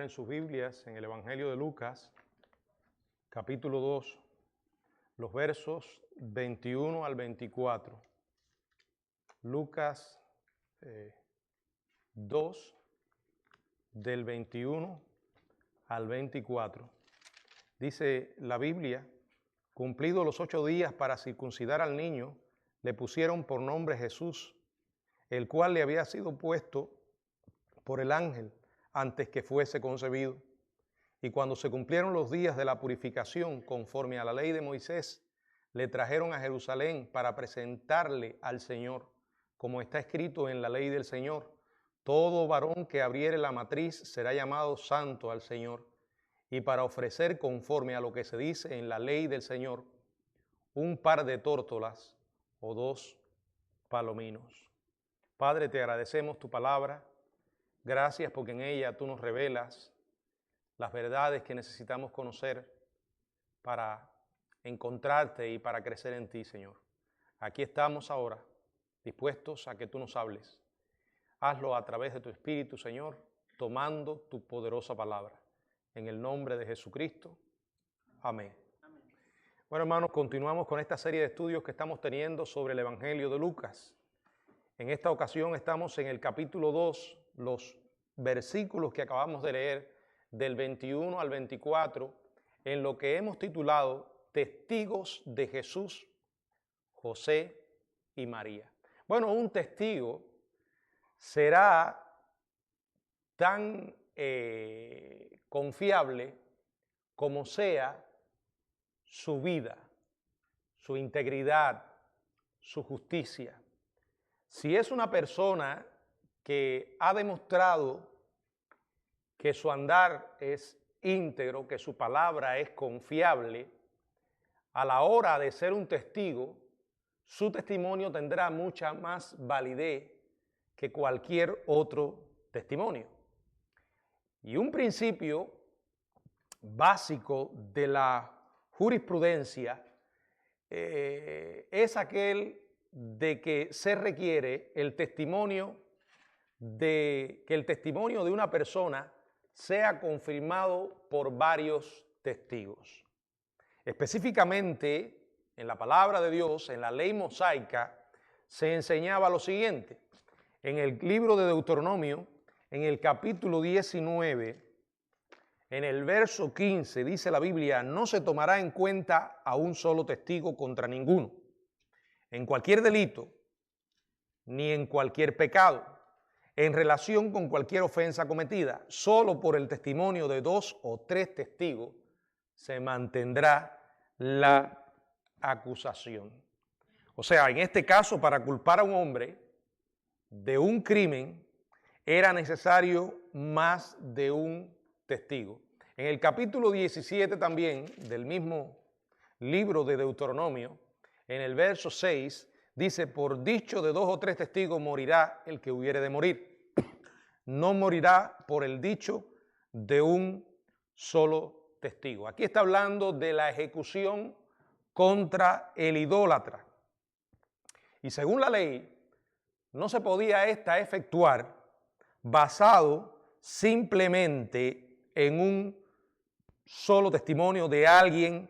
en sus Biblias en el Evangelio de Lucas, capítulo 2, los versos 21 al 24. Lucas 2, del 21 al 24. Dice la Biblia: cumplidos los 8 días para circuncidar al niño, le pusieron por nombre Jesús, el cual le había sido puesto por el ángel antes que fuese concebido. Y cuando se cumplieron los días de la purificación conforme a la ley de Moisés, le trajeron a Jerusalén para presentarle al Señor, como está escrito en la ley del Señor: todo varón que abriere la matriz será llamado santo al Señor. Y para ofrecer, conforme a lo que se dice en la ley del Señor, un par de tórtolas o 2 palominos. Padre, te agradecemos tu palabra. Gracias porque en ella tú nos revelas las verdades que necesitamos conocer para encontrarte y para crecer en ti, Señor. Aquí estamos ahora, dispuestos a que tú nos hables. Hazlo a través de tu Espíritu, Señor, tomando tu poderosa palabra. En el nombre de Jesucristo. Amén. Bueno, hermanos, continuamos con esta serie de estudios que estamos teniendo sobre el Evangelio de Lucas. En esta ocasión estamos en el capítulo 2, los versículos que acabamos de leer, del 21 al 24, en lo que hemos titulado Testigos de Jesús, José y María. Bueno, un testigo será tan confiable como sea su vida, su integridad, su justicia. Si es una persona que ha demostrado que su andar es íntegro, que su palabra es confiable, a la hora de ser un testigo, su testimonio tendrá mucha más validez que cualquier otro testimonio. Y un principio básico de la jurisprudencia es aquel de que se requiere el testimonio de una persona sea confirmado por varios testigos. Específicamente, en la palabra de Dios, en la ley mosaica, se enseñaba lo siguiente. En el libro de Deuteronomio, en el capítulo 19, en el verso 15, dice la Biblia: no se tomará en cuenta a un solo testigo contra ninguno, en cualquier delito, ni en cualquier pecado, en relación con cualquier ofensa cometida. Solo por el testimonio de 2 o 3 testigos se mantendrá la acusación. O sea, en este caso, para culpar a un hombre de un crimen, era necesario más de un testigo. En el capítulo 17 también, del mismo libro de Deuteronomio, en el verso 6, dice: por dicho de 2 o 3 testigos morirá el que hubiere de morir. No morirá por el dicho de un solo testigo. Aquí está hablando de la ejecución contra el idólatra. Y según la ley, no se podía esta efectuar basado simplemente en un solo testimonio de alguien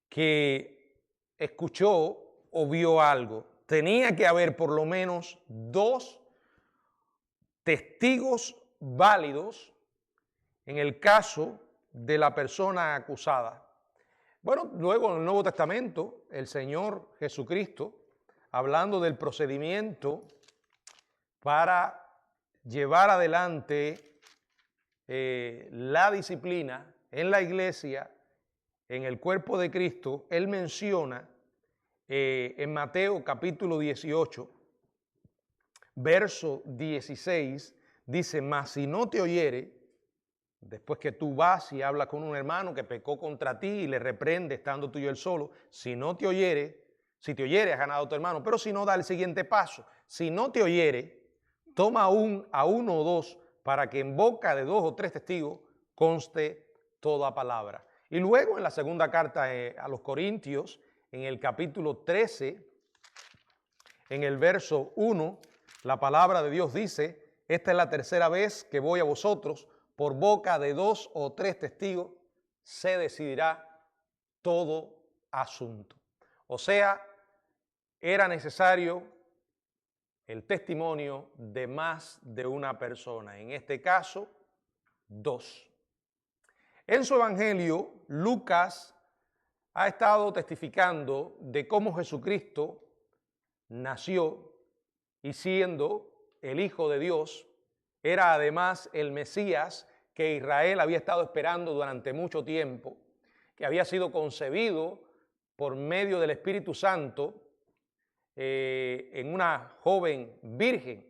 que escuchó o vio algo. Tenía que haber por lo menos 2 testigos válidos en el caso de la persona acusada. Bueno, luego en el Nuevo Testamento, el Señor Jesucristo, hablando del procedimiento para llevar adelante la disciplina en la iglesia, en el cuerpo de Cristo, Él menciona en Mateo capítulo 18, verso 16, dice: mas si no te oyere, después que tú vas y hablas con un hermano que pecó contra ti y le reprende estando tú y él solo, si no te oyere, si te oyere has ganado a tu hermano, pero si no, da el siguiente paso. Si no te oyere, toma a 1 o 2 para que en boca de 2 o 3 testigos conste toda palabra. Y luego en la segunda carta a los Corintios, en el capítulo 13, en el verso 1, la palabra de Dios dice: esta es la tercera vez que voy a vosotros, por boca de 2 o 3 testigos se decidirá todo asunto. O sea, era necesario el testimonio de más de una persona, en este caso, 2. En su evangelio, Lucas ha estado testificando de cómo Jesucristo nació y siendo el Hijo de Dios, era además el Mesías que Israel había estado esperando durante mucho tiempo, que había sido concebido por medio del Espíritu Santo en una joven virgen.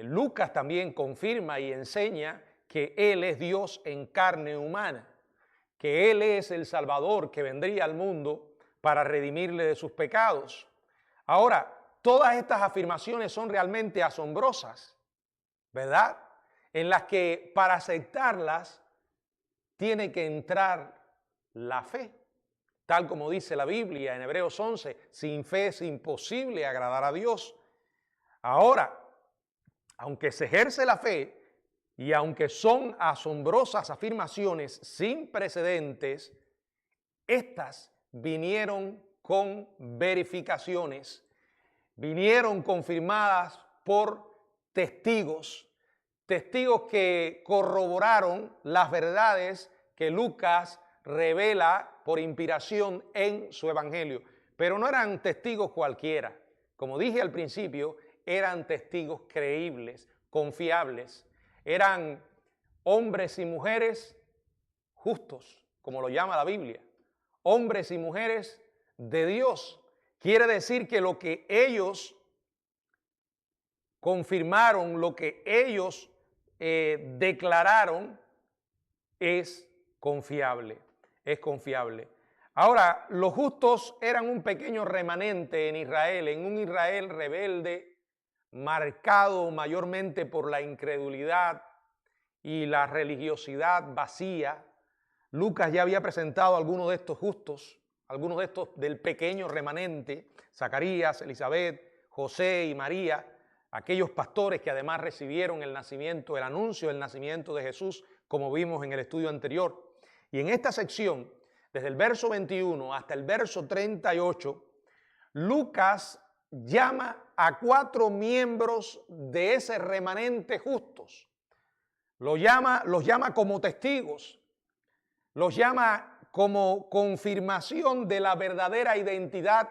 Lucas también confirma y enseña que Él es Dios en carne humana, que Él es el Salvador que vendría al mundo para redimirle de sus pecados. Ahora, todas estas afirmaciones son realmente asombrosas, ¿verdad? En las que para aceptarlas tiene que entrar la fe. Tal como dice la Biblia en Hebreos 11, sin fe es imposible agradar a Dios. Ahora, aunque se ejerce la fe y aunque son asombrosas afirmaciones sin precedentes, estas vinieron con verificaciones, vinieron confirmadas por testigos que corroboraron las verdades que Lucas revela por inspiración en su evangelio. Pero no eran testigos cualquiera. Como dije al principio, eran testigos creíbles, confiables. Eran hombres y mujeres justos, como lo llama la Biblia. Hombres y mujeres de Dios. Quiere decir que lo que ellos confirmaron, lo que ellos declararon es confiable, es confiable. Ahora, los justos eran un pequeño remanente en Israel, en un Israel rebelde, marcado mayormente por la incredulidad y la religiosidad vacía. Lucas ya había presentado a algunos de estos justos, algunos de estos del pequeño remanente, Zacarías, Elizabeth, José y María, aquellos pastores que además recibieron el nacimiento, el anuncio del nacimiento de Jesús, como vimos en el estudio anterior. Y en esta sección, desde el verso 21 hasta el verso 38, Lucas llama a 4 miembros de ese remanente justos. Los llama como testigos, los llama como confirmación de la verdadera identidad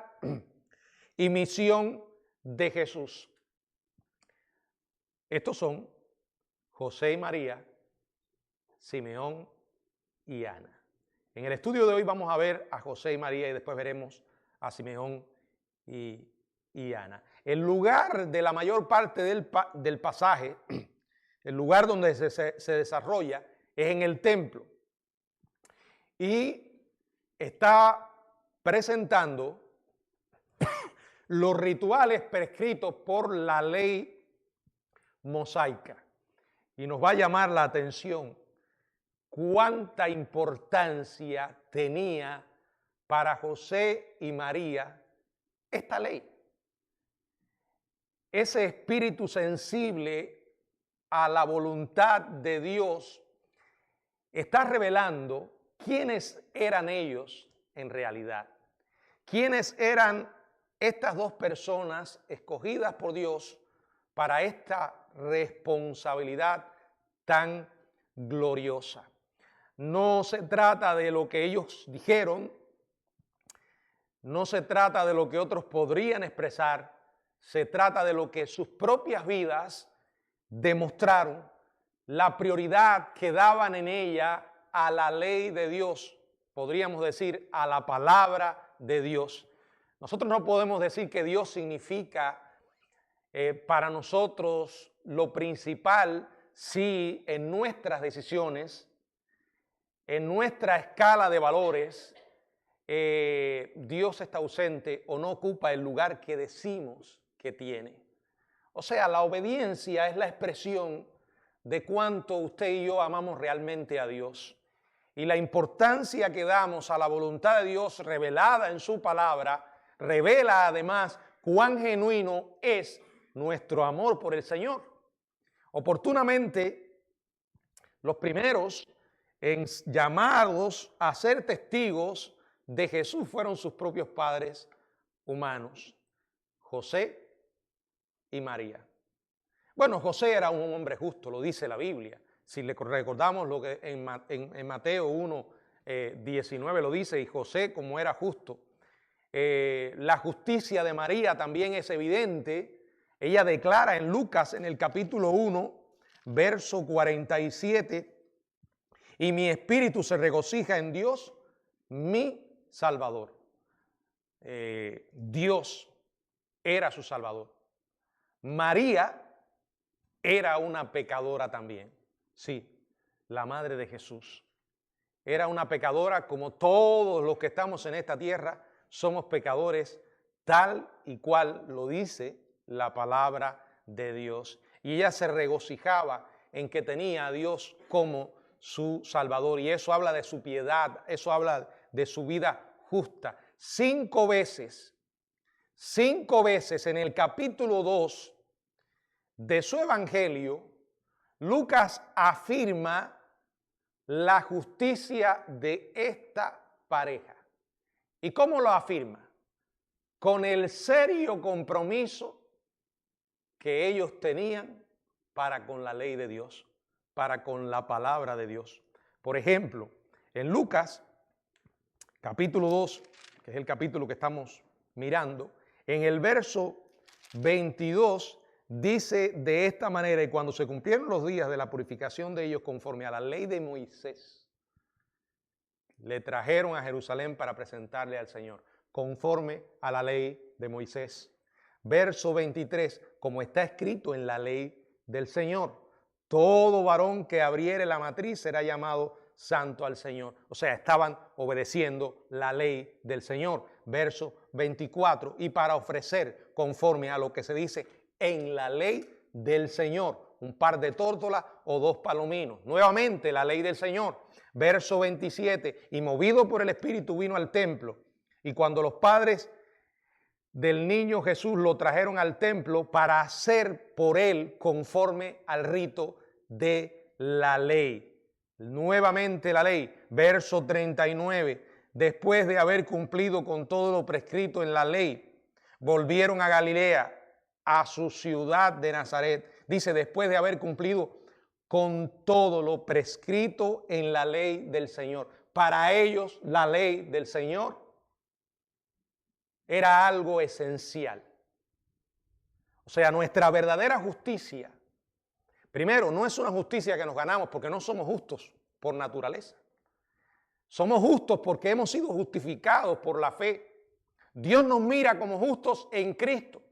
y misión de Jesús. Estos son José y María, Simeón y Ana. En el estudio de hoy vamos a ver a José y María y después veremos a Simeón y Ana. El lugar de la mayor parte del pasaje, el lugar donde se desarrolla, es en el templo. Y está presentando los rituales prescritos por la ley mosaica. Y nos va a llamar la atención cuánta importancia tenía para José y María esta ley. Ese espíritu sensible a la voluntad de Dios está revelando quiénes eran ellos en realidad. Quiénes eran estas 2 personas escogidas por Dios para esta responsabilidad tan gloriosa. No se trata de lo que ellos dijeron, no se trata de lo que otros podrían expresar, se trata de lo que sus propias vidas demostraron, la prioridad que daban en ella a la ley de Dios, podríamos decir a la palabra de Dios. Nosotros no podemos decir que Dios significa para nosotros lo principal si en nuestras decisiones, en nuestra escala de valores, Dios está ausente o no ocupa el lugar que decimos que tiene. O sea, la obediencia es la expresión de cuánto usted y yo amamos realmente a Dios. Y la importancia que damos a la voluntad de Dios revelada en su palabra, revela además cuán genuino es nuestro amor por el Señor. Oportunamente, Los primeros en llamados a ser testigos de Jesús fueron sus propios padres humanos, José y María. Bueno, José era un hombre justo, lo dice la Biblia. Si le recordamos lo que en Mateo 1, 19 lo dice, y José como era justo. La justicia de María también es evidente. Ella declara en Lucas, en el capítulo 1, verso 47, y mi espíritu se regocija en Dios, mi Salvador. Dios era su Salvador. María era una pecadora también. Sí, la madre de Jesús. Era una pecadora como todos los que estamos en esta tierra, somos pecadores tal y cual lo dice la palabra de Dios. Y ella se regocijaba en que tenía a Dios como su Salvador. Y eso habla de su piedad, eso habla de su vida justa. 5 veces en el capítulo 2 de su evangelio, Lucas afirma la justicia de esta pareja. ¿Y cómo lo afirma? Con el serio compromiso que ellos tenían para con la ley de Dios, para con la palabra de Dios. Por ejemplo, en Lucas, capítulo 2, que es el capítulo que estamos mirando, en el verso 22 dice de esta manera: y cuando se cumplieron los días de la purificación de ellos conforme a la ley de Moisés, le trajeron a Jerusalén para presentarle al Señor, conforme a la ley de Moisés. Verso 23, como está escrito en la ley del Señor, todo varón que abriere la matriz será llamado santo al Señor. O sea, estaban obedeciendo la ley del Señor. Verso 24, y para ofrecer conforme a lo que se dice en la ley del Señor, un par de tórtolas o 2 palominos. Nuevamente la ley del Señor. Verso 27, y movido por el Espíritu vino al templo, y cuando los padres del niño Jesús lo trajeron al templo para hacer por él conforme al rito de la ley. Nuevamente la ley. Verso 39, después de haber cumplido con todo lo prescrito en la ley, volvieron a Galilea, a su ciudad de Nazaret. Dice, después de haber cumplido con todo lo prescrito en la ley del Señor. Para ellos la ley del Señor era algo esencial. O sea, nuestra verdadera justicia, primero, no es una justicia que nos ganamos porque no somos justos por naturaleza. Somos justos porque hemos sido justificados por la fe. Dios nos mira como justos en Cristo.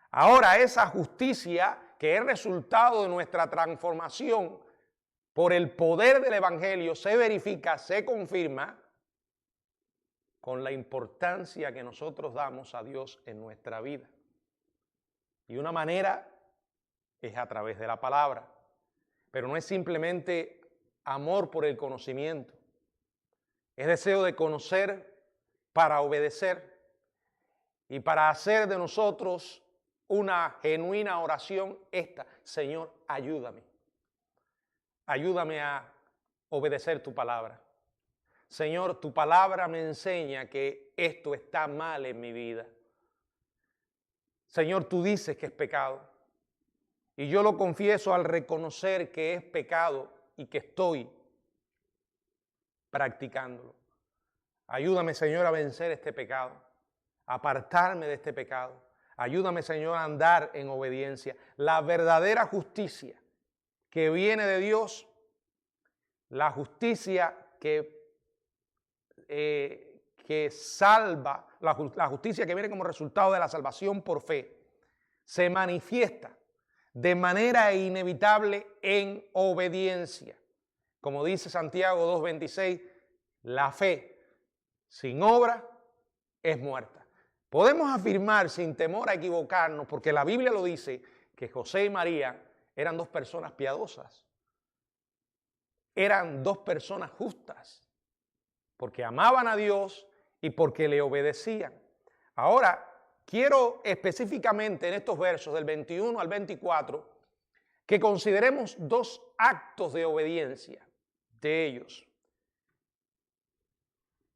Ahora, esa justicia que es resultado de nuestra transformación por el poder del Evangelio se verifica, se confirma con la importancia que nosotros damos a Dios en nuestra vida. Y una manera es a través de la palabra, pero no es simplemente amor por el conocimiento, es deseo de conocer para obedecer y para hacer de nosotros una genuina oración esta: Señor, ayúdame. Ayúdame a obedecer tu palabra. Señor, tu palabra me enseña que esto está mal en mi vida. Señor, tú dices que es pecado. Y yo lo confieso al reconocer que es pecado y que estoy practicándolo. Ayúdame, Señor, a vencer este pecado, a apartarme de este pecado. Ayúdame, Señor, a andar en obediencia. La verdadera justicia que viene de Dios, la justicia que salva, la justicia que viene como resultado de la salvación por fe, se manifiesta de manera inevitable en obediencia. Como dice Santiago 2:26, la fe sin obra es muerta. Podemos afirmar sin temor a equivocarnos, porque la Biblia lo dice, que José y María eran 2 personas piadosas. Eran 2 personas justas, porque amaban a Dios y porque le obedecían. Ahora, quiero específicamente en estos versos del 21 al 24 que consideremos dos actos de obediencia de ellos,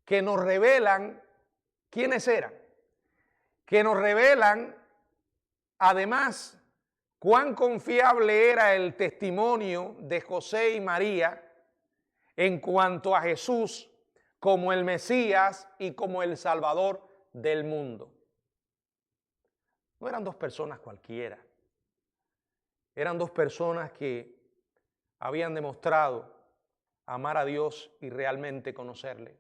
que nos revelan quiénes eran, que nos revelan además cuán confiable era el testimonio de José y María en cuanto a Jesús como el Mesías y como el Salvador del mundo. No eran dos personas cualquiera, eran dos personas que habían demostrado amar a Dios y realmente conocerle.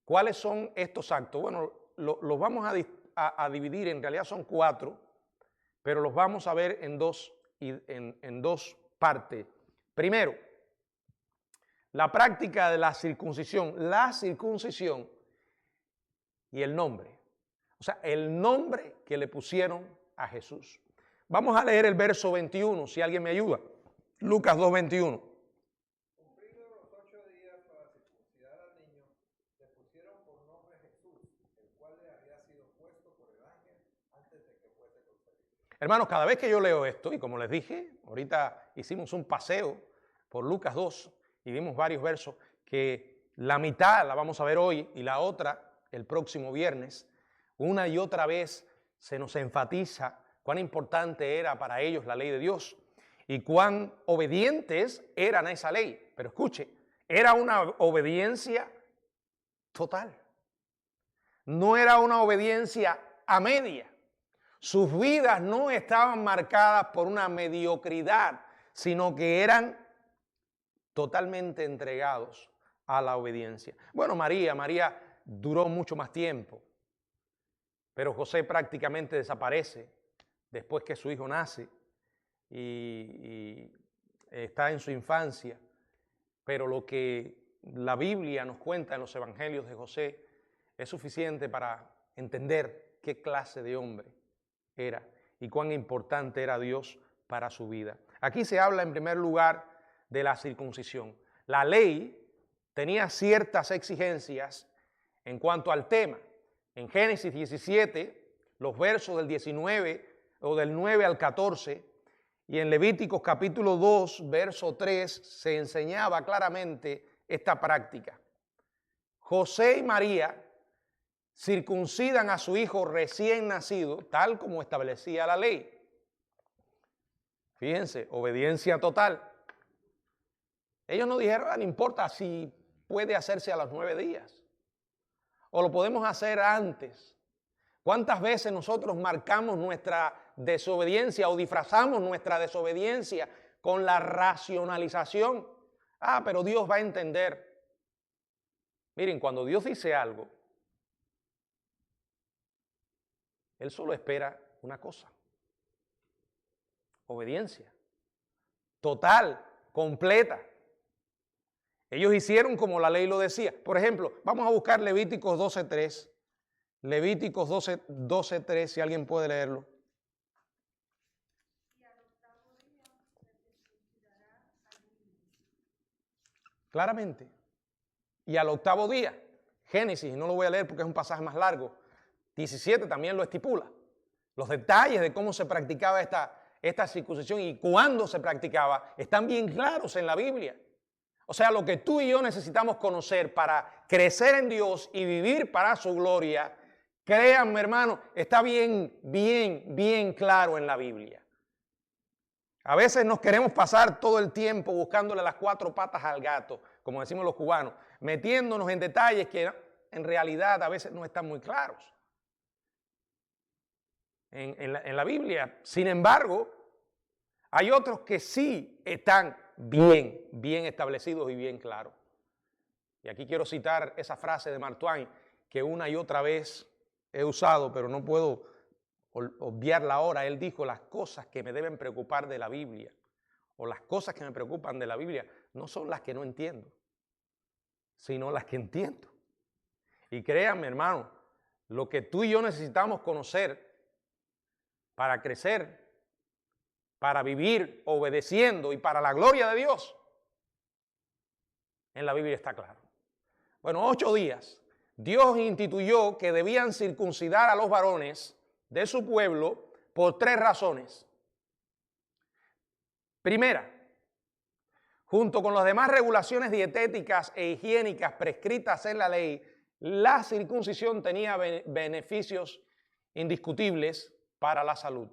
¿Cuáles son estos actos? Bueno, los vamos a dividir, en realidad son 4, pero los vamos a ver en dos partes. Primero, la práctica de la circuncisión y el nombre. O sea, el nombre que le pusieron a Jesús. Vamos a leer el verso 21, si alguien me ayuda. Lucas 2:21. Cumplidos los 8 días para circuncidar al niño, le pusieron por nombre Jesús, el cual le había sido puesto por el ángel antes de que fuese concebido. Hermanos, cada vez que yo leo esto, y como les dije, ahorita hicimos un paseo por Lucas 2 y vimos varios versos, que la mitad la vamos a ver hoy y la otra el próximo viernes. Una y otra vez se nos enfatiza cuán importante era para ellos la ley de Dios y cuán obedientes eran a esa ley. Pero escuche, era una obediencia total. No era una obediencia a media. Sus vidas no estaban marcadas por una mediocridad, sino que eran totalmente entregados a la obediencia. Bueno, María duró mucho más tiempo, pero José prácticamente desaparece después que su hijo nace y está en su infancia. Pero lo que la Biblia nos cuenta en los evangelios de José es suficiente para entender qué clase de hombre era y cuán importante era Dios para su vida. Aquí se habla en primer lugar de la circuncisión. La ley tenía ciertas exigencias en cuanto al tema. En Génesis 17, los versos del 19 o del 9 al 14, y en Levíticos capítulo 2, verso 3, se enseñaba claramente esta práctica. José y María circuncidan a su hijo recién nacido, tal como establecía la ley. Fíjense, obediencia total. Ellos no dijeron, no importa si puede hacerse a los 9 días. O lo podemos hacer antes. ¿Cuántas veces nosotros marcamos nuestra desobediencia o disfrazamos nuestra desobediencia con la racionalización? Pero Dios va a entender. Miren, cuando Dios dice algo, Él solo espera una cosa: obediencia. Total, completa. Ellos hicieron como la ley lo decía. Por ejemplo, vamos a buscar Levíticos 12:3. Levíticos 12:3, si alguien puede leerlo. Claramente. Y al octavo día. Génesis, no lo voy a leer porque es un pasaje más largo. 17 también lo estipula. Los detalles de cómo se practicaba esta circuncisión y cuándo se practicaba están bien claros en la Biblia. O sea, lo que tú y yo necesitamos conocer para crecer en Dios y vivir para su gloria, créanme, hermano, está bien claro en la Biblia. A veces nos queremos pasar todo el tiempo buscándole las 4 patas al gato, como decimos los cubanos, metiéndonos en detalles que en realidad a veces no están muy claros en la Biblia. Sin embargo, hay otros que sí están bien establecidos y bien claros. Y aquí quiero citar esa frase de Mark Twain que una y otra vez he usado, pero no puedo obviarla ahora. Él dijo: las cosas que me deben preocupar de la Biblia, o las cosas que me preocupan de la Biblia, no son las que no entiendo, sino las que entiendo. Y créanme, hermano, lo que tú y yo necesitamos conocer para crecer, para vivir obedeciendo y para la gloria de Dios, en la Biblia está claro. Bueno, 8 días. Dios instituyó que debían circuncidar a los varones de su pueblo por 3 razones. Primera, junto con las demás regulaciones dietéticas e higiénicas prescritas en la ley, la circuncisión tenía beneficios indiscutibles para la salud.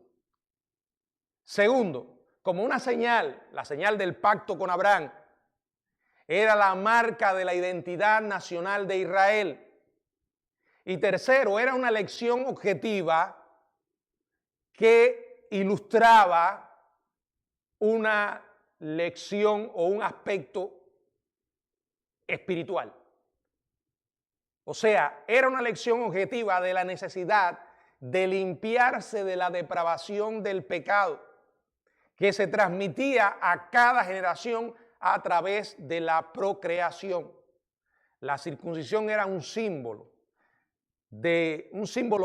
Segundo, como una señal, la señal del pacto con Abraham, era la marca de la identidad nacional de Israel. Y tercero, era una lección objetiva que ilustraba una lección o un aspecto espiritual. O sea, era una lección objetiva de la necesidad de limpiarse de la depravación del pecado que se transmitía a cada generación a través de la procreación. La circuncisión era un símbolo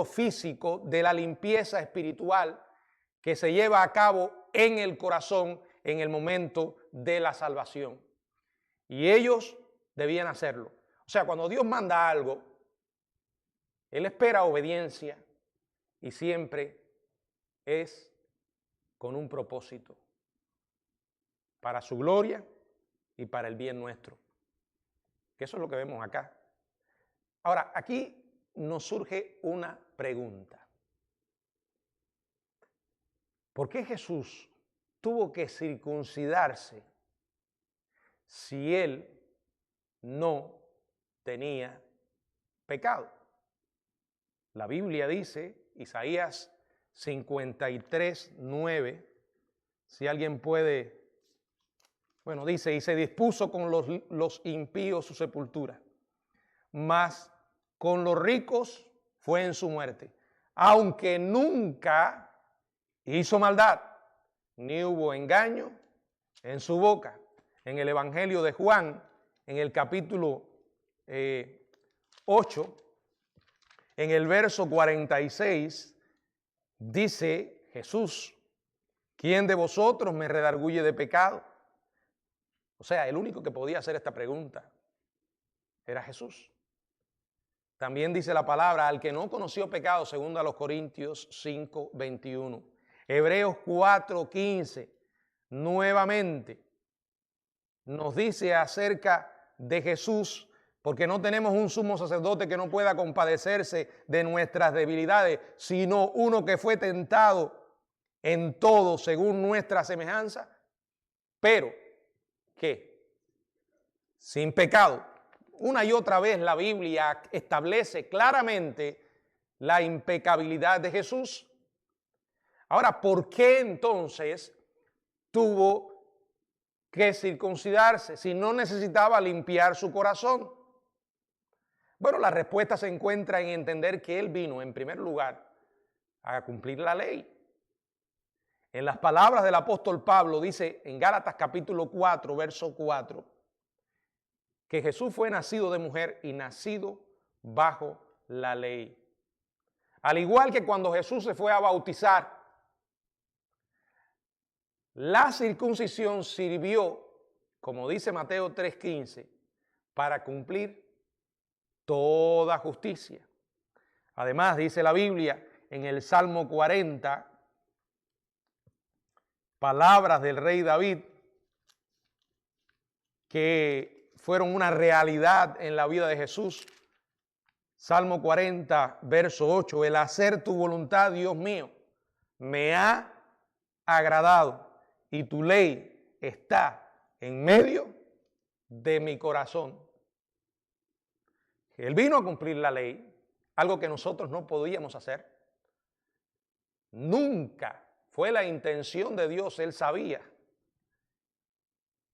físico de la limpieza espiritual que se lleva a cabo en el corazón en el momento de la salvación. Y ellos debían hacerlo. O sea, cuando Dios manda algo, Él espera obediencia y siempre es con un propósito, para su gloria y para el bien nuestro. Que eso es lo que vemos acá. Ahora, aquí nos surge una pregunta. ¿Por qué Jesús tuvo que circuncidarse si Él no tenía pecado? La Biblia dice, Isaías 53:9, si alguien puede, dice, y se dispuso con los impíos su sepultura, mas con los ricos fue en su muerte, aunque nunca hizo maldad, ni hubo engaño en su boca. En el Evangelio de Juan, en el capítulo 8, en el verso 46, dice Jesús, ¿quién de vosotros me redarguye de pecado? O sea, el único que podía hacer esta pregunta era Jesús. También dice la palabra, al que no conoció pecado, segundo a los Corintios 5:21. Hebreos 4:15, nuevamente, nos dice acerca de Jesús, porque no tenemos un sumo sacerdote que no pueda compadecerse de nuestras debilidades, sino uno que fue tentado en todo según nuestra semejanza, pero ¿qué? Sin pecado. Una y otra vez la Biblia establece claramente la impecabilidad de Jesús. Ahora, ¿por qué entonces tuvo que circuncidarse si no necesitaba limpiar su corazón? Bueno, la respuesta se encuentra en entender que Él vino, en primer lugar, a cumplir la ley. En las palabras del apóstol Pablo, dice en Gálatas capítulo 4, verso 4, que Jesús fue nacido de mujer y nacido bajo la ley. Al igual que cuando Jesús se fue a bautizar, la circuncisión sirvió, como dice Mateo 3:15, para cumplir toda justicia. Además, dice la Biblia en el Salmo 40, palabras del rey David que fueron una realidad en la vida de Jesús. Salmo 40, verso 8, el hacer tu voluntad, Dios mío, me ha agradado y tu ley está en medio de mi corazón. Él vino a cumplir la ley, algo que nosotros no podíamos hacer. Nunca fue la intención de Dios, Él sabía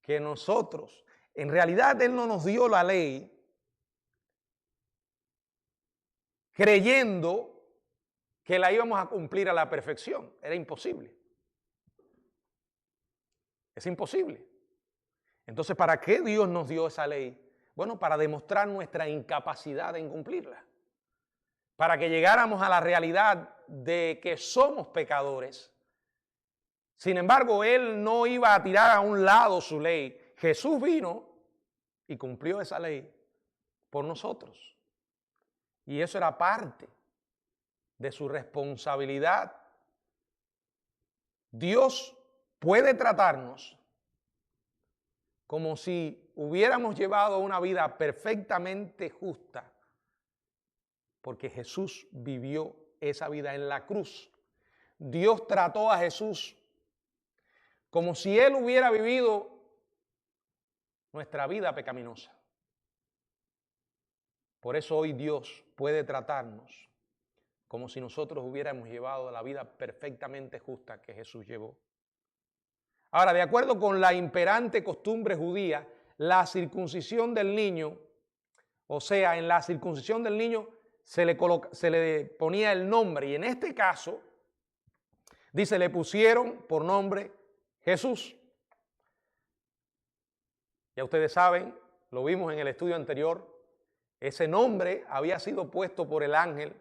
que nosotros, en realidad Él no nos dio la ley creyendo que la íbamos a cumplir a la perfección. Era imposible. Es imposible. Entonces, ¿para qué Dios nos dio esa ley? Bueno, para demostrar nuestra incapacidad en cumplirla. Para que llegáramos a la realidad de que somos pecadores. Sin embargo, Él no iba a tirar a un lado su ley. Jesús vino y cumplió esa ley por nosotros. Y eso era parte de su responsabilidad. Dios puede tratarnos como si hubiéramos llevado una vida perfectamente justa, porque Jesús vivió esa vida en la cruz. Dios trató a Jesús como si Él hubiera vivido nuestra vida pecaminosa. Por eso hoy Dios puede tratarnos como si nosotros hubiéramos llevado la vida perfectamente justa que Jesús llevó. Ahora, de acuerdo con la imperante costumbre judía, la circuncisión del niño, o sea, en la circuncisión del niño se le ponía el nombre, y en este caso, dice, le pusieron por nombre Jesús. Ya ustedes saben, lo vimos en el estudio anterior, ese nombre había sido puesto por el ángel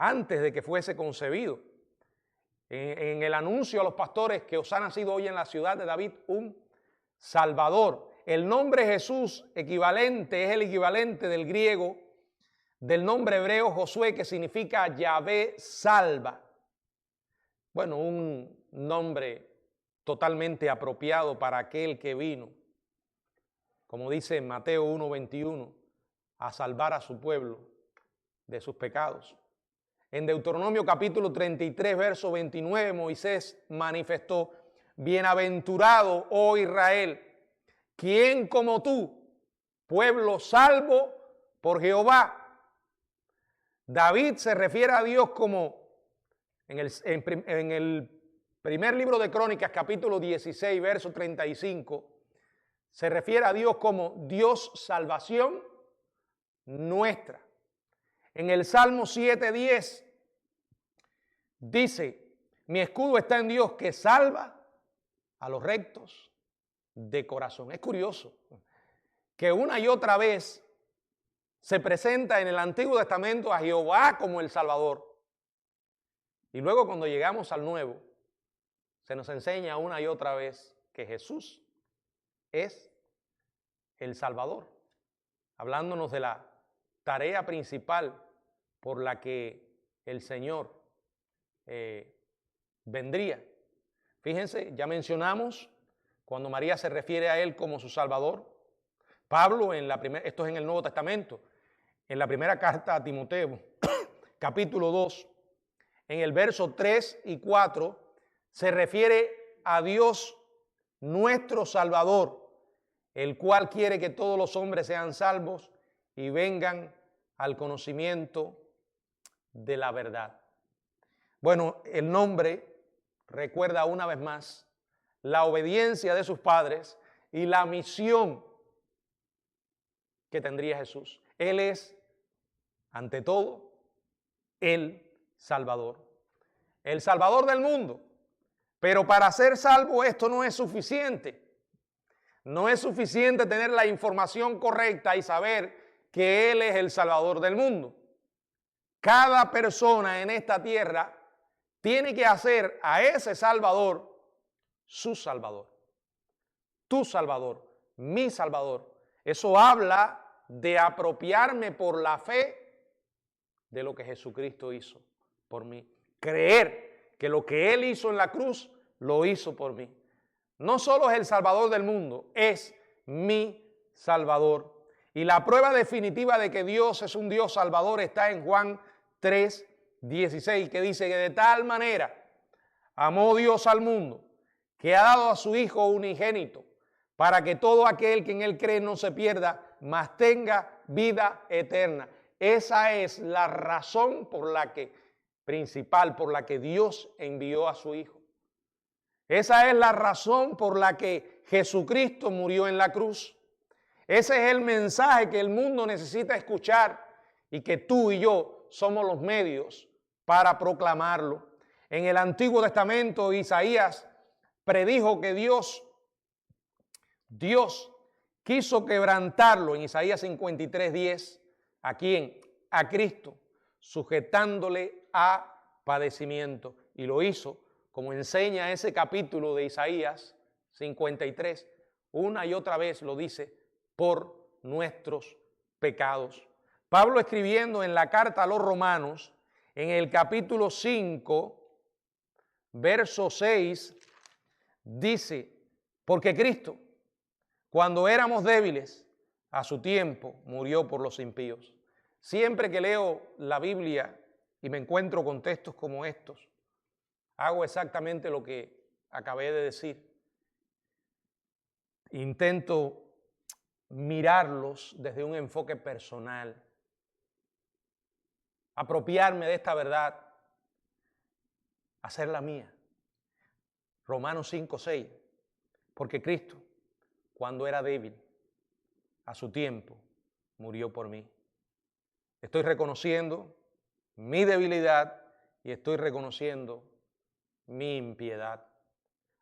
antes de que fuese concebido. En el anuncio a los pastores que os ha nacido hoy en la ciudad de David un Salvador. El nombre Jesús es el equivalente del griego del nombre hebreo Josué, que significa Yahvé salva. Bueno, un nombre totalmente apropiado para aquel que vino, como dice en Mateo 1:21, a salvar a su pueblo de sus pecados. En Deuteronomio capítulo 33, verso 29, Moisés manifestó: bienaventurado, oh Israel, ¿quién como tú, pueblo salvo por Jehová? David se refiere a Dios como, en el primer libro de Crónicas, capítulo 16, verso 35, se refiere a Dios como Dios salvación nuestra. En el Salmo 7:10 dice: mi escudo está en Dios que salva a los rectos de corazón. Es curioso que una y otra vez se presenta en el Antiguo Testamento a Jehová como el Salvador. Y luego cuando llegamos al Nuevo, se nos enseña una y otra vez que Jesús es el Salvador, hablándonos de la tarea principal por la que el Señor vendría. Fíjense, ya mencionamos cuando María se refiere a Él como su Salvador. Pablo, esto es en el Nuevo Testamento, en la primera carta a Timoteo, capítulo 2, en el verso 3 y 4, se refiere a Dios nuestro Salvador, el cual quiere que todos los hombres sean salvos y vengan al conocimiento de la verdad. Bueno, el nombre recuerda una vez más la obediencia de sus padres y la misión que tendría Jesús. Él es, ante todo, el Salvador del mundo. Pero para ser salvo esto no es suficiente. No es suficiente tener la información correcta y saber que Él es el Salvador del mundo. Cada persona en esta tierra tiene que hacer a ese Salvador su Salvador. Tu Salvador, mi Salvador. Eso habla de apropiarme por la fe de lo que Jesucristo hizo por mí. Creer que lo que Él hizo en la cruz, lo hizo por mí. No solo es el Salvador del mundo, es mi Salvador. Y la prueba definitiva de que Dios es un Dios Salvador está en Juan 3:16, que dice que de tal manera amó Dios al mundo, que ha dado a su Hijo unigénito, para que todo aquel que en Él cree no se pierda, mas tenga vida eterna. Esa es la razón principal por la que Dios envió a su Hijo. Esa es la razón por la que Jesucristo murió en la cruz. Ese es el mensaje que el mundo necesita escuchar y que tú y yo somos los medios para proclamarlo. En el Antiguo Testamento, Isaías predijo que Dios quiso quebrantarlo en Isaías 53:10. ¿A quién? A Cristo, sujetándole a padecimiento. Y lo hizo, como enseña ese capítulo de Isaías 53, una y otra vez lo dice, por nuestros pecados. Pablo, escribiendo en la carta a los Romanos, en el capítulo 5, verso 6, dice, porque Cristo, cuando éramos débiles, a su tiempo murió por los impíos. Siempre que leo la Biblia y me encuentro con textos como estos, hago exactamente lo que acabé de decir. Intento mirarlos desde un enfoque personal, apropiarme de esta verdad, hacerla mía. Romanos 5:6, porque Cristo, cuando era débil, a su tiempo, murió por mí. Estoy reconociendo mi debilidad y estoy reconociendo mi impiedad.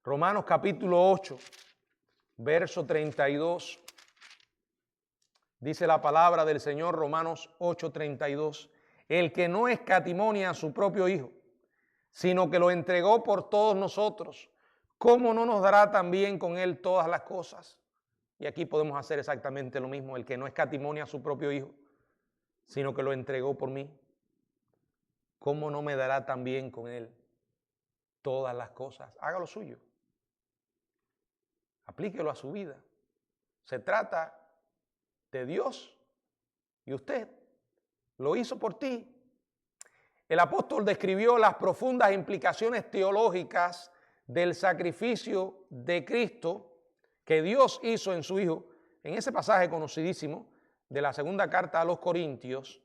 Romanos capítulo 8, verso 32, dice la palabra del Señor, Romanos 8:32, el que no escatimonia a su propio Hijo, sino que lo entregó por todos nosotros, ¿cómo no nos dará también con Él todas las cosas? Y aquí podemos hacer exactamente lo mismo, el que no escatimonia a su propio Hijo, sino que lo entregó por mí, ¿cómo no me dará también con Él todas las cosas? Haga lo suyo, aplíquelo a su vida. Se trata de Dios y usted lo hizo por ti. El apóstol describió las profundas implicaciones teológicas del sacrificio de Cristo que Dios hizo en su Hijo, en ese pasaje conocidísimo de la segunda carta a los Corintios,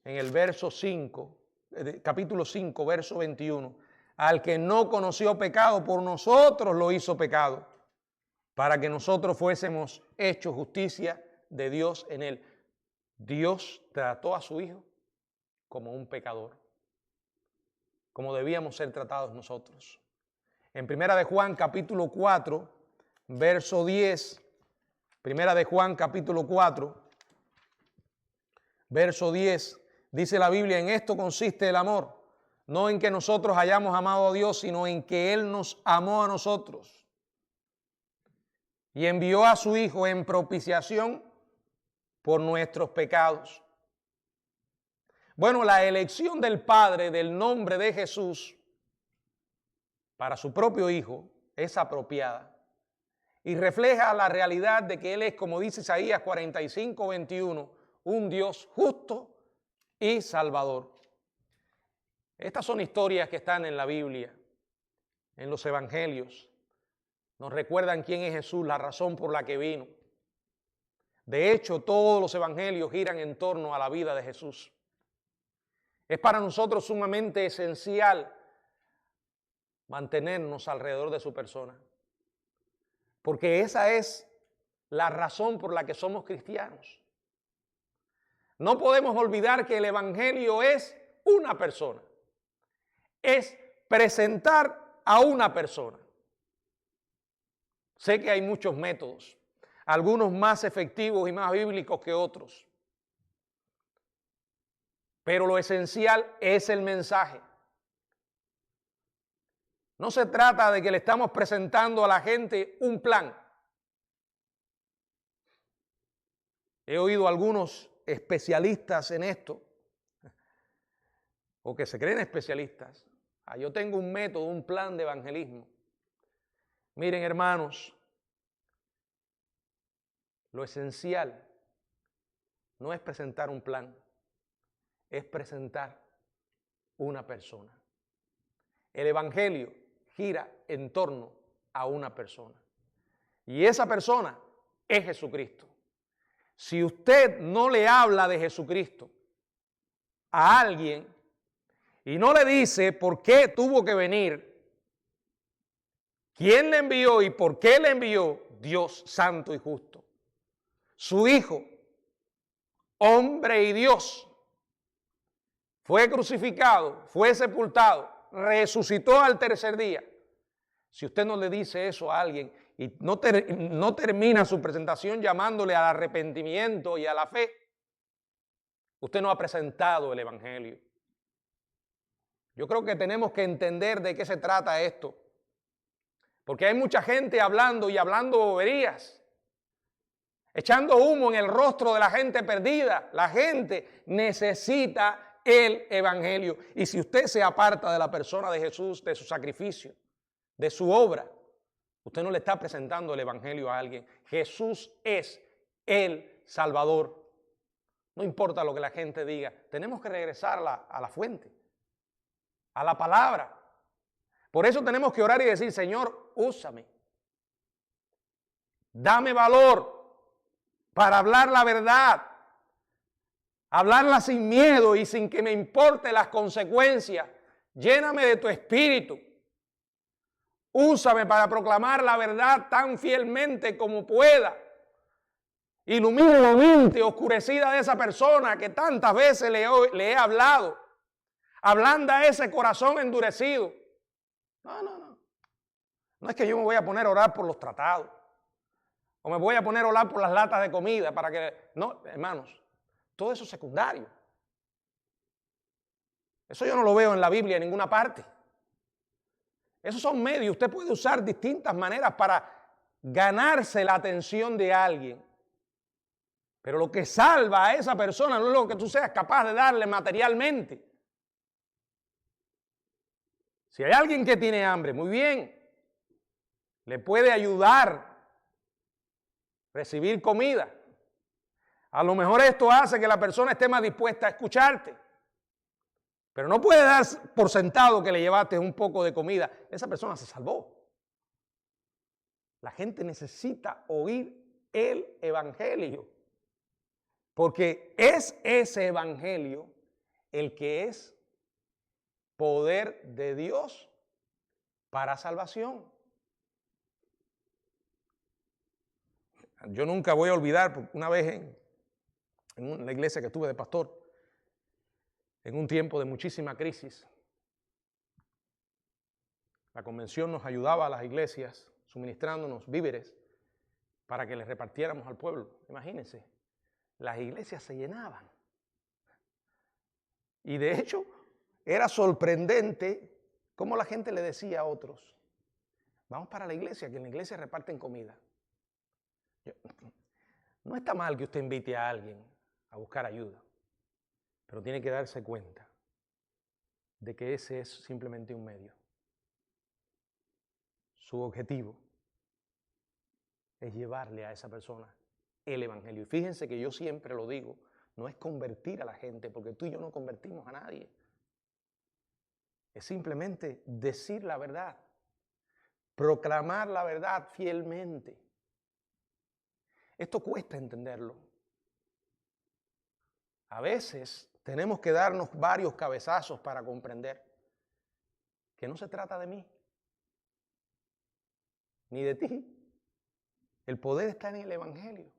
en el verso 5, capítulo 5, verso 21, al que no conoció pecado, por nosotros lo hizo pecado, para que nosotros fuésemos hechos justicia de Dios en él. Dios trató a su Hijo como un pecador, como debíamos ser tratados nosotros. En Primera de Juan capítulo 4, verso 10, Primera de Juan capítulo 4, verso 10, dice la Biblia, en esto consiste el amor, no en que nosotros hayamos amado a Dios, sino en que Él nos amó a nosotros y envió a su Hijo en propiciación por nuestros pecados. Bueno, la elección del Padre del nombre de Jesús para su propio Hijo es apropiada y refleja la realidad de que Él es, como dice Isaías 45, 21, un Dios justo y salvador. Estas son historias que están en la Biblia, en los evangelios. Nos recuerdan quién es Jesús, la razón por la que vino. De hecho, todos los evangelios giran en torno a la vida de Jesús. Es para nosotros sumamente esencial mantenernos alrededor de su persona, porque esa es la razón por la que somos cristianos. No podemos olvidar que el evangelio es una persona, es presentar a una persona. Sé que hay muchos métodos, algunos más efectivos y más bíblicos que otros, pero lo esencial es el mensaje. No se trata de que le estamos presentando a la gente un plan. He oído a algunos especialistas en esto, o que se creen especialistas. Yo tengo un método, un plan de evangelismo. Miren, hermanos, lo esencial no es presentar un plan, es presentar una persona. El evangelio gira en torno a una persona. Y esa persona es Jesucristo. Si usted no le habla de Jesucristo a alguien y no le dice por qué tuvo que venir, quién le envió y por qué le envió, Dios santo y justo, su Hijo, hombre y Dios, fue crucificado, fue sepultado, resucitó al tercer día. Si usted no le dice eso a alguien y no termina su presentación llamándole al arrepentimiento y a la fe, usted no ha presentado el evangelio. Yo creo que tenemos que entender de qué se trata esto, porque hay mucha gente hablando y hablando boberías, echando humo en el rostro de la gente perdida. La gente necesita el evangelio. Y si usted se aparta de la persona de Jesús, de su sacrificio, de su obra, usted no le está presentando el evangelio a alguien. Jesús es el Salvador. No importa lo que la gente diga, tenemos que regresar a la fuente, a la palabra. Por eso tenemos que orar y decir, Señor, úsame. Dame valor para hablar la verdad, hablarla sin miedo y sin que me importe las consecuencias. Lléname de tu espíritu. Úsame para proclamar la verdad tan fielmente como pueda. Ilumina la mente oscurecida de esa persona que tantas veces le he hablado. Ablanda ese corazón endurecido. No. No es que yo me voy a poner a orar por los tratados. O me voy a poner a orar por las latas de comida para que... No, hermanos, todo eso es secundario. Eso yo no lo veo en la Biblia en ninguna parte. Esos son medios. Usted puede usar distintas maneras para ganarse la atención de alguien. Pero lo que salva a esa persona no es lo que tú seas capaz de darle materialmente. Si hay alguien que tiene hambre, muy bien, le puede ayudar a recibir comida. A lo mejor esto hace que la persona esté más dispuesta a escucharte. Pero no puede dar por sentado que le llevaste un poco de comida. Esa persona se salvó. La gente necesita oír el evangelio. Porque es ese evangelio el que es poder de Dios para salvación. Yo nunca voy a olvidar, porque una vez en la iglesia que estuve de pastor, en un tiempo de muchísima crisis, la convención nos ayudaba a las iglesias suministrándonos víveres para que les repartiéramos al pueblo. Imagínense, las iglesias se llenaban. Y de hecho, era sorprendente cómo la gente le decía a otros, vamos para la iglesia, que en la iglesia reparten comida. No está mal que usted invite a alguien a buscar ayuda, pero tiene que darse cuenta de que ese es simplemente un medio. Su objetivo es llevarle a esa persona el evangelio. Y fíjense que yo siempre lo digo, no es convertir a la gente, porque tú y yo no convertimos a nadie. Es simplemente decir la verdad, proclamar la verdad fielmente. Esto cuesta entenderlo. A veces tenemos que darnos varios cabezazos para comprender que no se trata de mí, ni de ti. El poder está en el evangelio.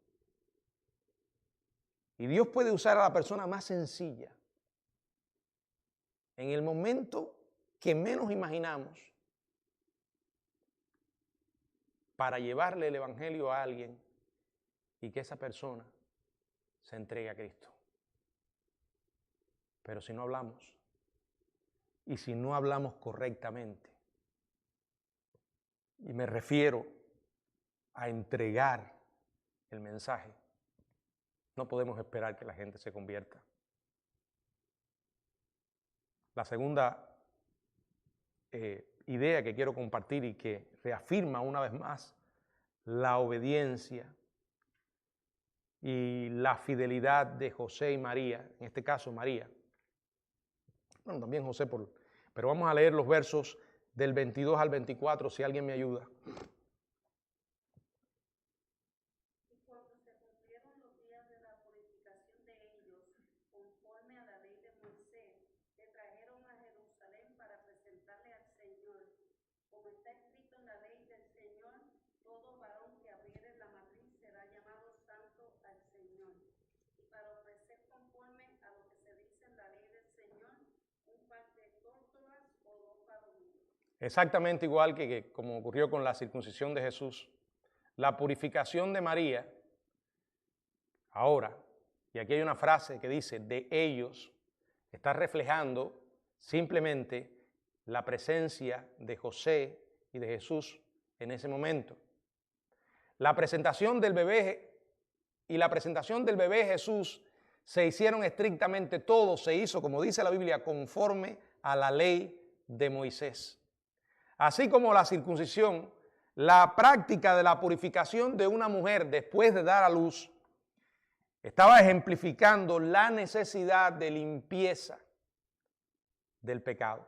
Y Dios puede usar a la persona más sencilla en el momento que menos imaginamos para llevarle el evangelio a alguien y que esa persona se entregue a Cristo. Pero si no hablamos, y si no hablamos correctamente, y me refiero a entregar el mensaje, no podemos esperar que la gente se convierta. La segunda idea que quiero compartir y que reafirma una vez más la obediencia y la fidelidad de José y María, en este caso María, bueno, también José, pero vamos a leer los versos del 22 al 24, si alguien me ayuda. Exactamente igual que como ocurrió con la circuncisión de Jesús. La purificación de María, ahora, y aquí hay una frase que dice, de ellos, está reflejando simplemente la presencia de José y de Jesús en ese momento. La presentación del bebé y la presentación del bebé Jesús se hicieron estrictamente, todo se hizo, como dice la Biblia, conforme a la ley de Moisés. Así como la circuncisión, la práctica de la purificación de una mujer después de dar a luz estaba ejemplificando la necesidad de limpieza del pecado.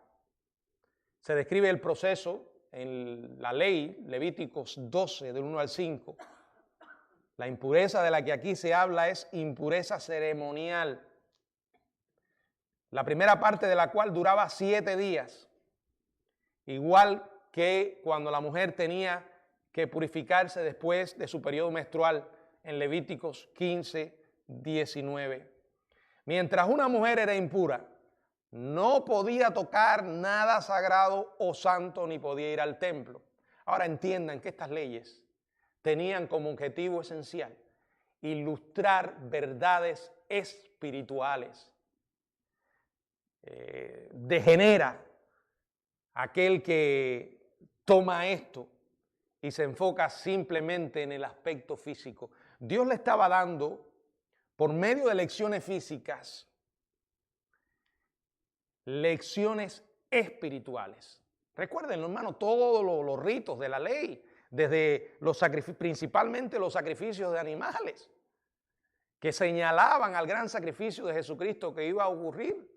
Se describe el proceso en la ley, Levíticos 12, del 1 al 5. La impureza de la que aquí se habla es impureza ceremonial. La primera parte de la cual duraba 7 días. Igual que cuando la mujer tenía que purificarse después de su periodo menstrual en Levíticos 15, 19. Mientras una mujer era impura, no podía tocar nada sagrado o santo ni podía ir al templo. Ahora entiendan que estas leyes tenían como objetivo esencial ilustrar verdades espirituales. Degenera aquel que toma esto y se enfoca simplemente en el aspecto físico. Dios le estaba dando, por medio de lecciones físicas, lecciones espirituales. Recuerden, hermano, todos los ritos de la ley, desde los principalmente los sacrificios de animales, que señalaban al gran sacrificio de Jesucristo que iba a ocurrir.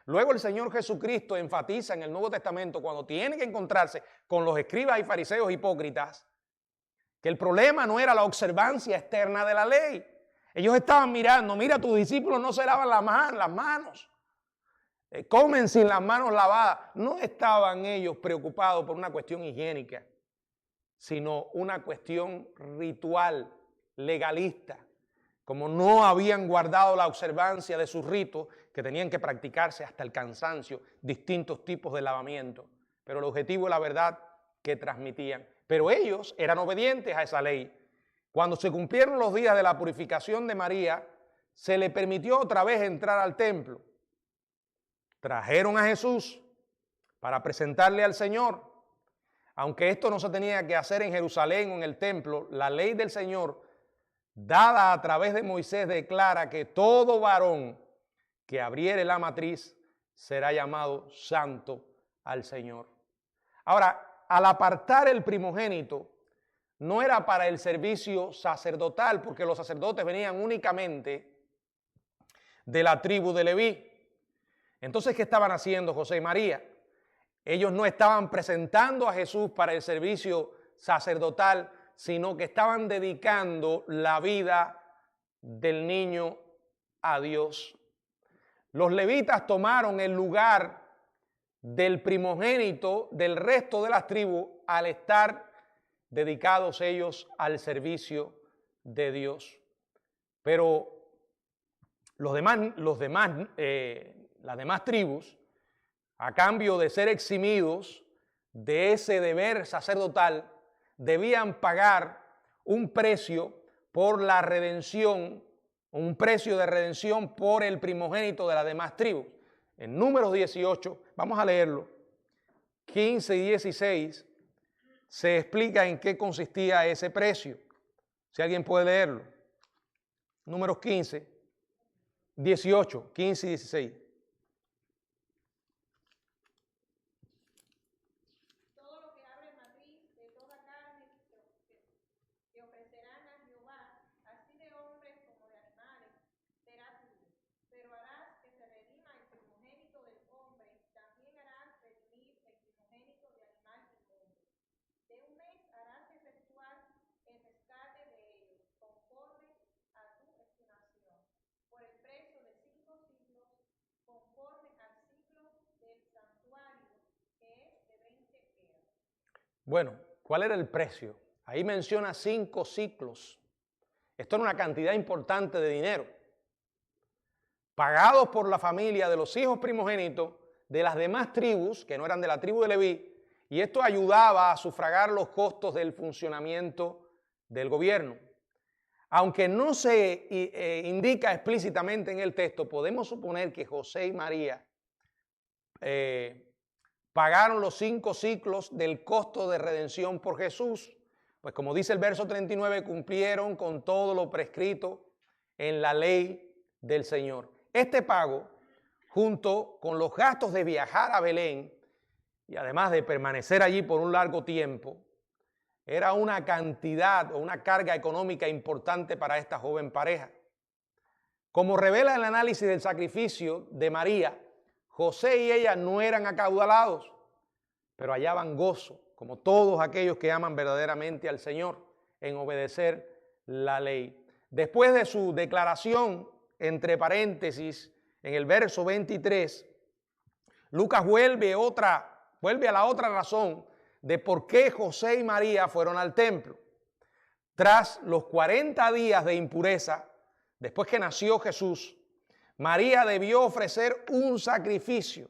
Luego el Señor Jesucristo enfatiza en el Nuevo Testamento, cuando tiene que encontrarse con los escribas y fariseos hipócritas, que el problema no era la observancia externa de la ley. Ellos estaban mirando, mira, tus discípulos no se lavan las manos, comen sin las manos lavadas. No estaban ellos preocupados por una cuestión higiénica, sino una cuestión ritual, legalista. Como no habían guardado la observancia de sus ritos, que tenían que practicarse hasta el cansancio, distintos tipos de lavamiento. Pero el objetivo es la verdad que transmitían. Pero ellos eran obedientes a esa ley. Cuando se cumplieron los días de la purificación de María, se le permitió otra vez entrar al templo. Trajeron a Jesús para presentarle al Señor. Aunque esto no se tenía que hacer en Jerusalén o en el templo, la ley del Señor, dada a través de Moisés, declara que todo varón que abriere la matriz será llamado santo al Señor. Ahora, al apartar el primogénito, no era para el servicio sacerdotal, porque los sacerdotes venían únicamente de la tribu de Leví. Entonces, ¿qué estaban haciendo José y María? Ellos no estaban presentando a Jesús para el servicio sacerdotal, sino que estaban dedicando la vida del niño a Dios. Los levitas tomaron el lugar del primogénito del resto de las tribus al estar dedicados ellos al servicio de Dios. Pero las demás tribus, a cambio de ser eximidos de ese deber sacerdotal, debían pagar un precio por la redención, un precio de redención por el primogénito de las demás tribus. En Números 18, vamos a leerlo, 15 y 16, se explica en qué consistía ese precio. Si alguien puede leerlo. Números 15, 18, 15 y 16. Bueno, ¿cuál era el precio? Ahí menciona 5 ciclos. Esto era una cantidad importante de dinero, pagados por la familia de los hijos primogénitos de las demás tribus, que no eran de la tribu de Leví, y esto ayudaba a sufragar los costos del funcionamiento del gobierno. Aunque no se indica explícitamente en el texto, podemos suponer que José y María pagaron los 5 ciclos del costo de redención por Jesús. Pues como dice el verso 39, cumplieron con todo lo prescrito en la ley del Señor. Este pago, junto con los gastos de viajar a Belén y además de permanecer allí por un largo tiempo, era una cantidad o una carga económica importante para esta joven pareja. Como revela el análisis del sacrificio de María, José y ella no eran acaudalados, pero hallaban gozo, como todos aquellos que aman verdaderamente al Señor, en obedecer la ley. Después de su declaración, entre paréntesis, en el verso 23, Lucas vuelve a la otra razón de por qué José y María fueron al templo. Tras los 40 días de impureza, después que nació Jesús, María debió ofrecer un sacrificio.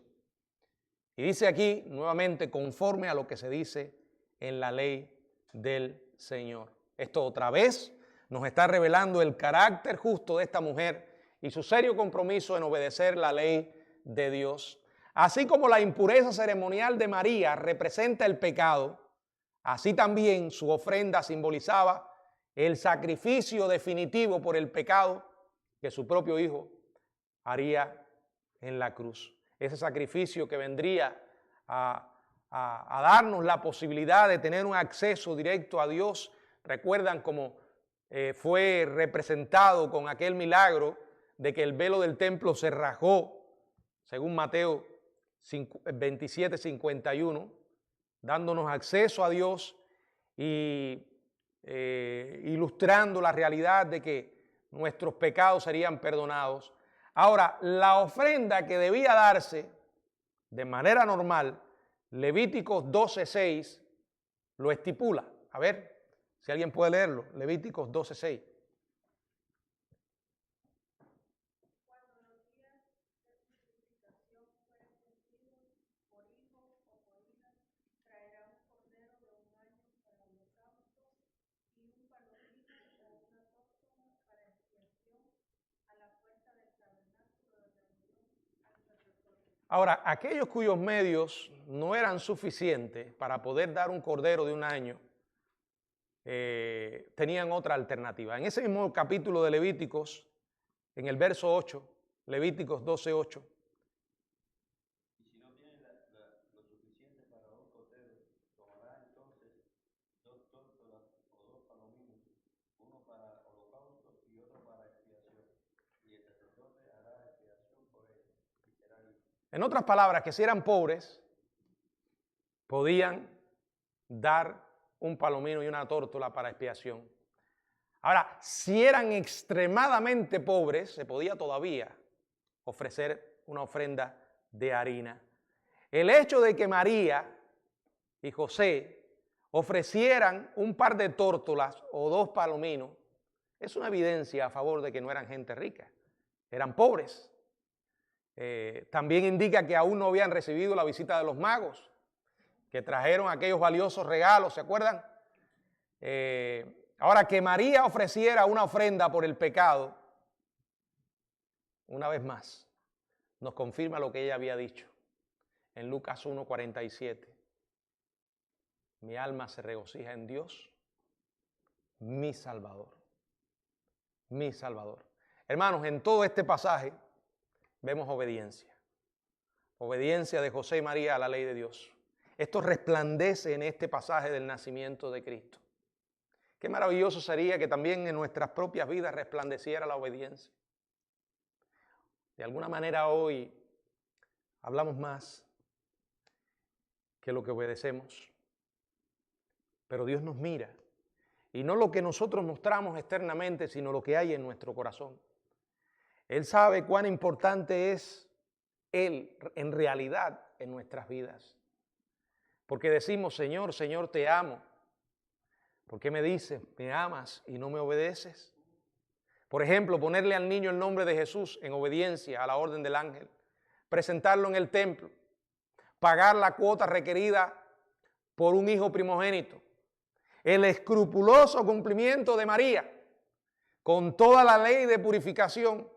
Y dice aquí, nuevamente, conforme a lo que se dice en la ley del Señor. Esto otra vez nos está revelando el carácter justo de esta mujer y su serio compromiso en obedecer la ley de Dios. Así como la impureza ceremonial de María representa el pecado, así también su ofrenda simbolizaba el sacrificio definitivo por el pecado que su propio Hijo haría en la cruz. Ese sacrificio que vendría a darnos la posibilidad de tener un acceso directo a Dios. Recuerdan cómo fue representado con aquel milagro de que el velo del templo se rajó, según Mateo 27:51, dándonos acceso a Dios y ilustrando la realidad de que nuestros pecados serían perdonados. Ahora, la ofrenda que debía darse de manera normal, Levíticos 12:6 lo estipula. A ver, si alguien puede leerlo, Levíticos 12:6. Ahora, aquellos cuyos medios no eran suficientes para poder dar un cordero de un año, tenían otra alternativa. En ese mismo capítulo de Levíticos, en el verso 8, Levíticos 12:8. Y si no tienen lo suficiente para un cordero, tomará entonces 2 tórtolas o 2 palominos, uno para holocausto y otro para expiación. Y el sacerdote hará expiación por ellos y será limpio. En otras palabras, que si eran pobres, podían dar un palomino y una tórtola para expiación. Ahora, si eran extremadamente pobres, se podía todavía ofrecer una ofrenda de harina. El hecho de que María y José ofrecieran un par de tórtolas o 2 palominos es una evidencia a favor de que no eran gente rica, eran pobres. También indica que aún no habían recibido la visita de los magos, que trajeron aquellos valiosos regalos, ¿se acuerdan? Ahora, que María ofreciera una ofrenda por el pecado, una vez más, nos confirma lo que ella había dicho en Lucas 1:47. Mi alma se regocija en Dios, mi Salvador. Mi Salvador. Hermanos, en todo este pasaje vemos obediencia. Obediencia de José y María a la ley de Dios. Esto resplandece en este pasaje del nacimiento de Cristo. Qué maravilloso sería que también en nuestras propias vidas resplandeciera la obediencia. De alguna manera hoy hablamos más que lo que obedecemos. Pero Dios nos mira. Y no lo que nosotros mostramos externamente, sino lo que hay en nuestro corazón. Él sabe cuán importante es Él en realidad en nuestras vidas. Porque decimos, Señor, Señor, te amo. ¿Por qué me dices, me amas y no me obedeces? Por ejemplo, ponerle al niño el nombre de Jesús en obediencia a la orden del ángel, presentarlo en el templo, pagar la cuota requerida por un hijo primogénito, el escrupuloso cumplimiento de María con toda la ley de purificación.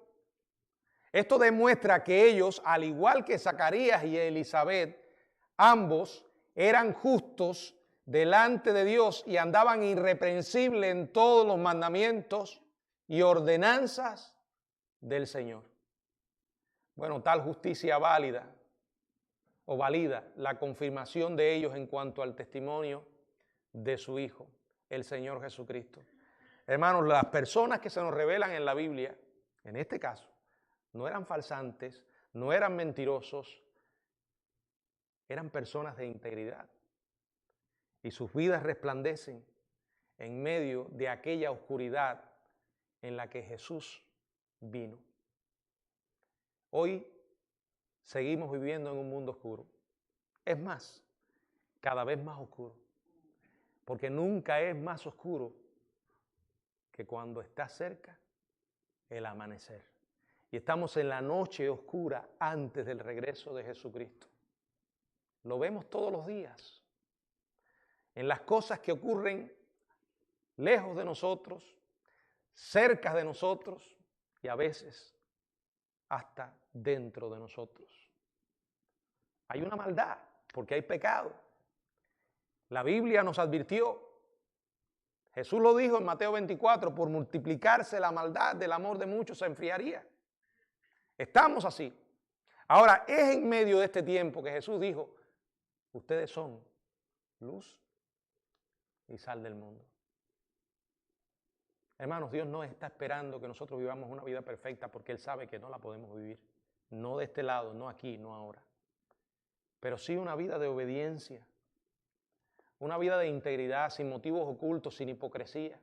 Esto demuestra que ellos, al igual que Zacarías y Elizabeth, ambos eran justos delante de Dios y andaban irreprensibles en todos los mandamientos y ordenanzas del Señor. Bueno, tal justicia válida o valida la confirmación de ellos en cuanto al testimonio de su Hijo, el Señor Jesucristo. Hermanos, las personas que se nos revelan en la Biblia, en este caso, no eran falsantes, no eran mentirosos, eran personas de integridad. Y sus vidas resplandecen en medio de aquella oscuridad en la que Jesús vino. Hoy seguimos viviendo en un mundo oscuro. Es más, cada vez más oscuro. Porque nunca es más oscuro que cuando está cerca el amanecer. Y estamos en la noche oscura antes del regreso de Jesucristo. Lo vemos todos los días. En las cosas que ocurren lejos de nosotros, cerca de nosotros y a veces hasta dentro de nosotros. Hay una maldad porque hay pecado. La Biblia nos advirtió, Jesús lo dijo en Mateo 24, por multiplicarse la maldad del amor de muchos se enfriaría. Estamos así. Ahora, es en medio de este tiempo que Jesús dijo, ustedes son luz y sal del mundo. Hermanos, Dios no está esperando que nosotros vivamos una vida perfecta porque Él sabe que no la podemos vivir. No de este lado, no aquí, no ahora. Pero sí una vida de obediencia. Una vida de integridad, sin motivos ocultos, sin hipocresía.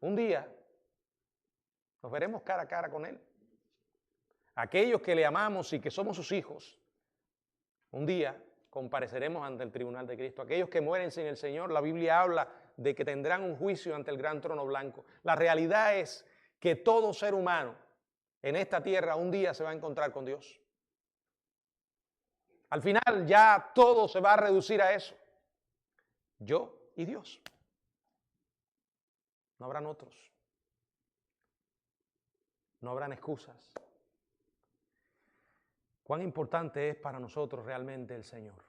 Un día nos veremos cara a cara con Él. Aquellos que le amamos y que somos sus hijos, un día compareceremos ante el tribunal de Cristo. Aquellos que mueren sin el Señor, la Biblia habla de que tendrán un juicio ante el gran trono blanco. La realidad es que todo ser humano en esta tierra un día se va a encontrar con Dios. Al final ya todo se va a reducir a eso. Yo y Dios. No habrán otros. No habrán excusas. Cuán importante es para nosotros realmente el Señor.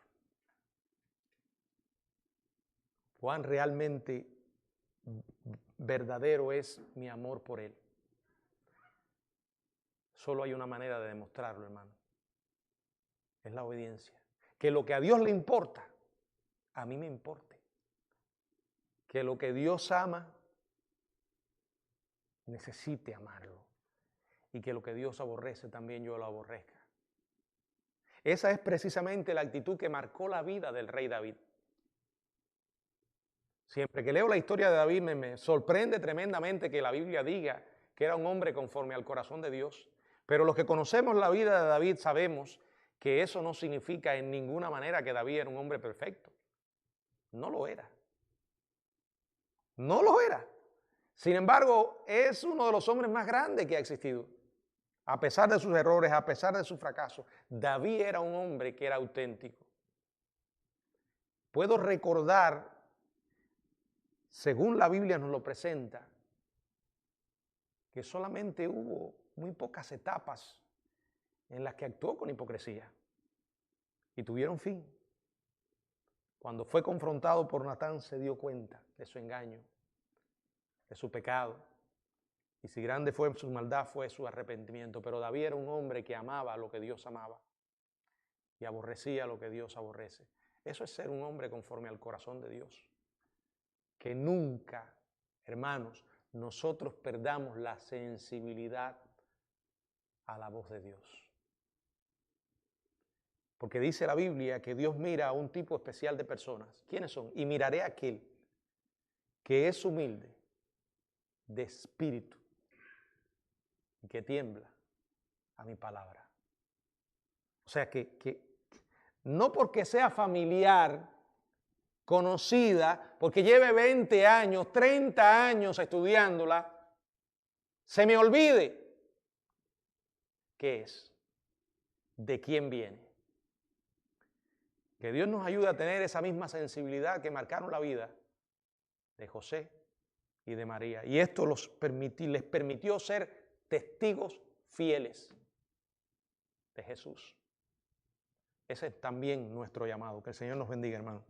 Cuán realmente verdadero es mi amor por Él. Solo hay una manera de demostrarlo, hermano. Es la obediencia. Que lo que a Dios le importa, a mí me importe. Que lo que Dios ama, necesite amarlo. Y que lo que Dios aborrece, también yo lo aborrezca. Esa es precisamente la actitud que marcó la vida del rey David. Siempre que leo la historia de David me sorprende tremendamente que la Biblia diga que era un hombre conforme al corazón de Dios. Pero los que conocemos la vida de David sabemos que eso no significa en ninguna manera que David era un hombre perfecto. No lo era. No lo era. Sin embargo, es uno de los hombres más grandes que ha existido. A pesar de sus errores, a pesar de sus fracasos, David era un hombre que era auténtico. Puedo recordar, según la Biblia nos lo presenta, que solamente hubo muy pocas etapas en las que actuó con hipocresía y tuvieron fin. Cuando fue confrontado por Natán se dio cuenta de su engaño, de su pecado. Y si grande fue su maldad, fue su arrepentimiento. Pero David era un hombre que amaba lo que Dios amaba y aborrecía lo que Dios aborrece. Eso es ser un hombre conforme al corazón de Dios. Que nunca, hermanos, nosotros perdamos la sensibilidad a la voz de Dios. Porque dice la Biblia que Dios mira a un tipo especial de personas. ¿Quiénes son? Y miraré a aquel que es humilde, de espíritu, y que tiembla a mi palabra. O sea que no porque sea familiar, conocida, porque lleve 20 años, 30 años estudiándola, se me olvide qué es, de quién viene. Que Dios nos ayude a tener esa misma sensibilidad que marcaron la vida de José y de María. Y esto les permitió ser testigos fieles de Jesús. Ese es también nuestro llamado. Que el Señor nos bendiga, hermano.